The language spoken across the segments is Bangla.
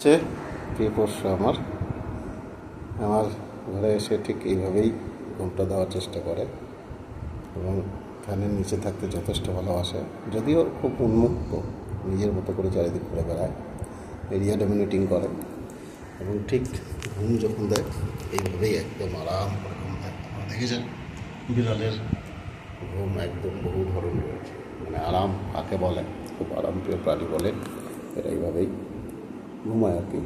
সে প্রিয় পোষ্য আমার আমার ঘরে এসে ঠিক এইভাবেই ঘুমটা দেওয়ার চেষ্টা করে এবং ফ্যানের নিচে থাকতে যথেষ্ট ভালোবাসে। যদিও খুব উন্মুক্ত, নিজের মতো করে চারিদিক ঘুরে বেড়ায়, এরিয়া ডমিনেটিং করে এবং ঠিক ঘুম যখন দেয় এইভাবেই একদম আরাম করে ঘুম দেয়। দেখেছেন বিড়ালের ঘুম একদম বহু ধরন রয়েছে, মানে আরাম কাকে বলে, খুব আরামপ্রিয় প্রাণী বলে এরা এইভাবেই ঘুমায় আর কি।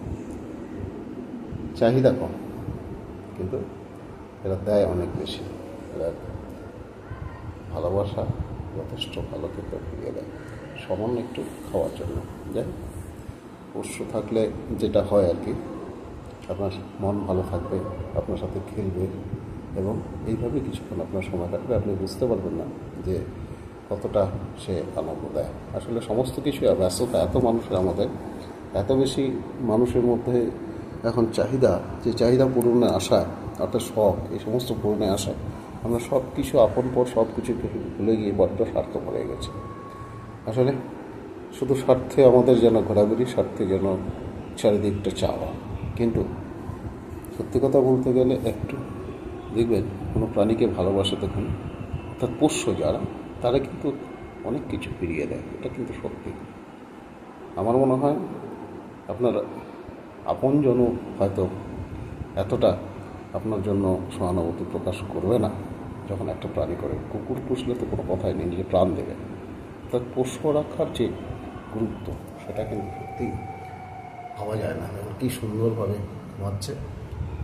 চাহিদা কম, কিন্তু এরা দেয় অনেক বেশি। এরা ভালোবাসা যথেষ্ট ভালো খেতে ফিরিয়ে দেয়, সামান্য একটু খাওয়ার জন্য। যাই পোষ্য থাকলে যেটা হয় আর কি, আপনার মন ভালো থাকবে, আপনার সাথে খেলবে এবং এইভাবে কিছুক্ষণ আপনার সময় কাটবে। আপনি বুঝতে পারবেন না যে কতটা সে আনন্দ দেয়। আসলে সমস্ত কিছু ব্যস্ততা, এত মানুষের আমাদের, এত বেশি মানুষের মধ্যে এখন চাহিদা, যে চাহিদা পূরণে আসা অর্থাৎ শখ, এই সমস্ত পূরণে আসা আমরা সব কিছু আপন পর সব কিছুকে ভুলে গিয়ে বড্ড স্বার্থপর হয়ে গেছে। আসলে শুধু স্বার্থে আমাদের যেন ঘোরাঘুরি, স্বার্থে যেন চারিদিকটা চাওয়া। কিন্তু সত্যি কথা বলতে গেলে একটু দেখবেন কোনো প্রাণীকে ভালোবাসে তখন, অর্থাৎ পোষ্য যারা, তারা কিন্তু অনেক কিছু ফিরিয়ে দেয়। এটা কিন্তু সত্যি। আমার মনে হয় আপনার আপনজন হয়তো এতটা আপনার জন্য সহানুভূতি প্রকাশ করবে না যখন একটা প্রাণী করে। কুকুর পুষলে তো কোনো কথাই নেই, নিজে প্রাণ দেবে। তার পোষ্য রাখার যে গুরুত্ব, সেটা কিন্তু সত্যি ভাবা যায় না। এবং কী সুন্দরভাবে ঘুমাচ্ছে,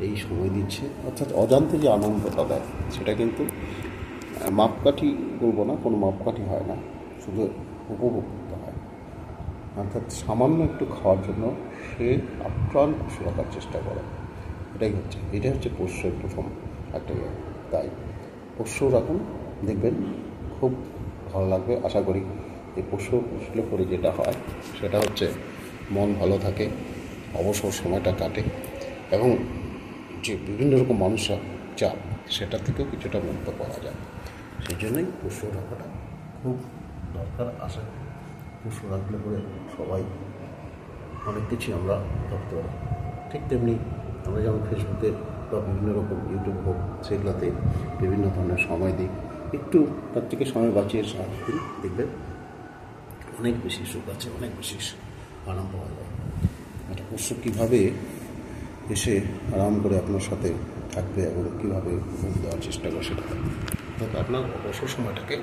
এই সময় দিচ্ছে, অর্থাৎ অজান্তে যে আনন্দটা দেয় সেটা কিন্তু মাপকাঠি বলবো না, কোনো মাপকাঠি হয় না, শুধু উপভোগ করতে হয়। অর্থাৎ সামান্য একটু খাওয়ার জন্য সে আপ্রাণ খুশি রাখার চেষ্টা করে। এটাই হচ্ছে পোষ্যের প্রথম একটা ইয়ে। তাই পোষ্য রাখুন, দেখবেন খুব ভালো লাগবে। আশা করি এই পোষ্য পুষলে পরে যেটা হয় সেটা হচ্ছে মন ভালো থাকে, অবসর সময়টা কাটে এবং যে বিভিন্ন রকম মানুষের চাপ, সেটা থেকেও কিছুটা মুক্ত পাওয়া যায়। সেই জন্যই পোষ্য রাখাটা খুব দরকার। আশা করি পোষ্য রাখলে পরে সবাই অনেক কিছু আমরা করতে পারি। ঠিক তেমনি আমরা যেমন ফেসবুকে বা বিভিন্ন রকম ইউটিউব হোক, সেগুলোতে বিভিন্ন ধরনের সময় দিই, একটু তার থেকে সময় বাঁচিয়ে সারা দিন দেখবেন অনেক বেশি সুখ আছে, অনেক বেশি আরাম পাওয়া যায়। একটা পোষ্য কীভাবে এসে আরাম করে আপনার সাথে থাকবে এবং কীভাবে ঘুম দেওয়ার চেষ্টা করে, সেটা অর্থাৎ আপনার অবসর সময়টাকে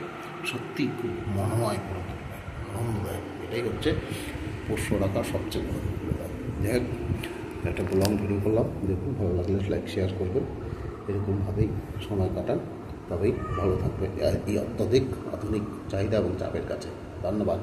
সত্যি খুব মনোময় করে তুলবে, আনন্দদায়ক। এটাই হচ্ছে পোষ্য রাখার সবচেয়ে বড় ভূমিকা। যাই হোক, একটা লং ভিডিও করলাম, দেখুন ভালো লাগলে লাইক শেয়ার করবেন। এরকমভাবেই সময় কাটান, তবেই ভালো থাকবে এই অত্যধিক আধুনিক চাহিদা এবং চাপের কাছে। ধন্যবাদ।